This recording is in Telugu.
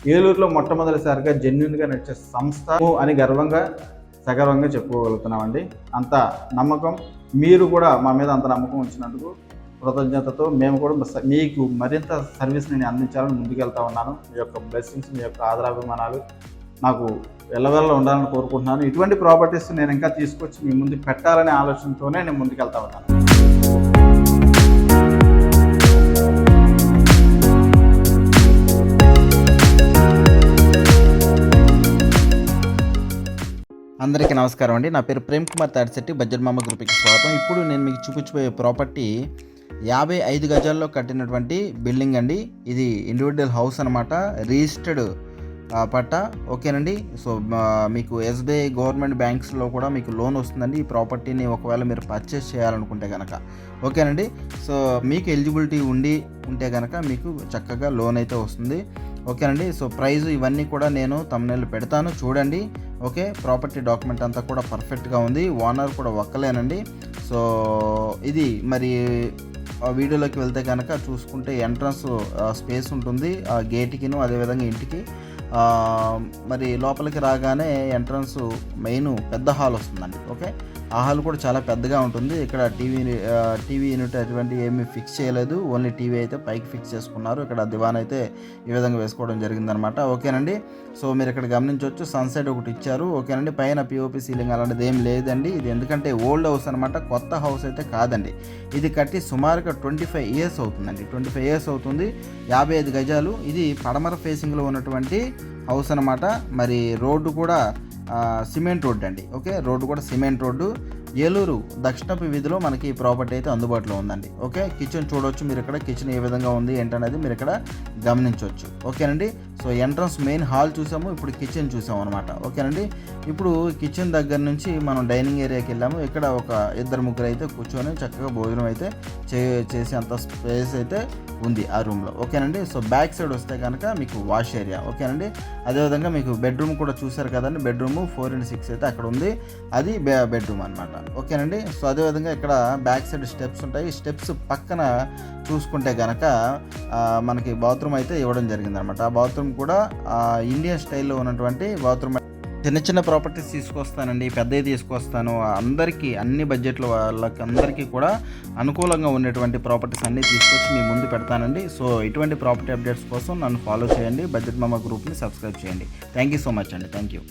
ఏలూరులో మొట్టమొదటిసారిగా జెన్యున్గా నడిచే సంస్థ అని సగర్వంగా చెప్పుకోగలుగుతున్నామండి. అంత నమ్మకం, మీరు కూడా మా మీద అంత నమ్మకం ఉంచినందుకు కృతజ్ఞతతో మేము కూడా మీకు మరింత సర్వీస్ నేను అందించాలని ముందుకెళ్తా ఉన్నాను. మీ యొక్క బ్లెస్సింగ్స్, మీ యొక్క ఆదరాభిమానాలు నాకు ఎల్లవెల్ల ఉండాలని కోరుకుంటున్నాను. ఇటువంటి ప్రాపర్టీస్ నేను ఇంకా తీసుకొచ్చి మీ ముందు పెట్టాలనే ఆలోచనతోనే నేను ముందుకెళ్తా ఉన్నాను. అందరికీ నమస్కారం అండి. నా పేరు ప్రేమ్ కుమార్ తాడిశెట్టి, బడ్జెట్ మామ గ్రూప్కి స్వాగతం. ఇప్పుడు నేను మీకు చూపించబోయే ప్రాపర్టీ 55 గజాల్లో కట్టినటువంటి బిల్డింగ్ అండి. ఇది ఇండివిజువల్ హౌస్ అనమాట, రిజిస్టర్డ్ పట్టా. ఓకేనండి. సో మీకు ఎస్బీఐ గవర్నమెంట్ బ్యాంక్స్లో కూడా మీకు లోన్ వస్తుందండి ఈ ప్రాపర్టీని ఒకవేళ మీరు పర్చేస్ చేయాలనుకుంటే కనుక. ఓకేనండి. సో మీకు ఎలిజిబిలిటీ ఉంటే కనుక మీకు చక్కగా లోన్ అయితే వస్తుంది. ఓకేనండి. సో ప్రైజ్ ఇవన్నీ కూడా నేను థంబ్నెయిల్ పెడతాను, చూడండి. ఓకే, ప్రాపర్టీ డాక్యుమెంట్ అంతా కూడా పర్ఫెక్ట్గా ఉంది. ఓనర్ కూడా ఒక్కలేనండి. సో ఇది మరి వీడియోలోకి వెళ్తే కనుక చూసుకుంటే ఎంట్రన్స్ స్పేస్ ఉంటుంది గేట్కిను, అదేవిధంగా ఇంటికి. మరి లోపలికి రాగానే ఎంట్రన్స్ మెయిన్ పెద్ద హాల్ వస్తుందండి. ఓకే, ఆ హాల్ కూడా చాలా పెద్దగా ఉంటుంది. ఇక్కడ టీవీ యూనిట్ అటువంటి ఏమీ ఫిక్స్ చేయలేదు, ఓన్లీ టీవీ అయితే పైకి ఫిక్స్ చేసుకున్నారు. ఇక్కడ దివాన్ అయితే ఈ విధంగా వేసుకోవడం జరిగిందనమాట. ఓకేనండి. సో మీరు ఇక్కడ గమనించవచ్చు, సన్సెట్ ఒకటి ఇచ్చారు. ఓకేనండి. పైన పిఓపి సీలింగ్ అలాంటిది ఏం లేదండి. ఇది ఎందుకంటే ఓల్డ్ హౌస్ అనమాట, కొత్త హౌస్ అయితే కాదండి. ఇది కట్టి సుమారుగా 25 ఇయర్స్ అవుతుందండి. 25 ఇయర్స్ అవుతుంది. 55 గజాలు. ఇది పడమర ఫేసింగ్లో ఉన్నటువంటి హౌస్ అనమాట. మరి రోడ్డు కూడా సిమెంట్ రోడ్ అండి. ఓకే, రోడ్డు కూడా సిమెంట్ రోడ్డు. ఏలూరు దక్షిణపు వీధిలో మనకి ఈ ప్రాపర్టీ అయితే అందుబాటులో ఉందండి. ఓకే, కిచెన్ చూడవచ్చు మీరు ఇక్కడ. కిచెన్ ఏ విధంగా ఉంది ఏంటనేది మీరు ఇక్కడ గమనించవచ్చు. ఓకేనండి. సో ఎంట్రన్స్ మెయిన్ హాల్ చూసాము, ఇప్పుడు కిచెన్ చూసాము అనమాట. ఓకేనండి. ఇప్పుడు కిచెన్ దగ్గర నుంచి మనం డైనింగ్ ఏరియాకి వెళ్ళాము. ఇక్కడ ఒక 2-3 అయితే కూర్చొని చక్కగా భోజనం అయితే చేసే అంత స్పేస్ అయితే ఉంది ఆ రూమ్లో. ఓకేనండి. సో బ్యాక్ సైడ్ వస్తే కనుక మీకు వాష్ ఏరియా. ఓకేనండి. అదేవిధంగా మీకు బెడ్రూమ్ కూడా చూసారు కదండి. బెడ్రూమ్ 4x6 అయితే అక్కడ ఉంది, అది బెడ్రూమ్ అనమాట. ఓకేనండి. సో అదేవిధంగా ఇక్కడ బ్యాక్ సైడ్ స్టెప్స్ ఉంటాయి. స్టెప్స్ పక్కన చూసుకుంటే కనుక మనకి బాత్రూమ్ అయితే ఇవ్వడం జరిగిందనమాట. ఆ బాత్రూమ్ కూడా ఇండియన్ స్టైల్లో ఉన్నటువంటి బాత్రూమ్. చిన్న ప్రాపర్టీస్ తీసుకొస్తానండి, పెద్దవి తీసుకొస్తాను. అందరికీ అన్ని బడ్జెట్ల వాళ్ళకి అందరికీ కూడా అనుకూలంగా ఉండేటువంటి ప్రాపర్టీస్ అన్నీ తీసుకొచ్చి మీ ముందు పెడతానండి. సో ఇటువంటి ప్రాపర్టీ అప్డేట్స్ కోసం నన్ను ఫాలో చేయండి, బడ్జెట్ మామ గ్రూప్ని సబ్స్క్రైబ్ చేయండి. థ్యాంక్ యూ సో మచ్ అండి. Thank you.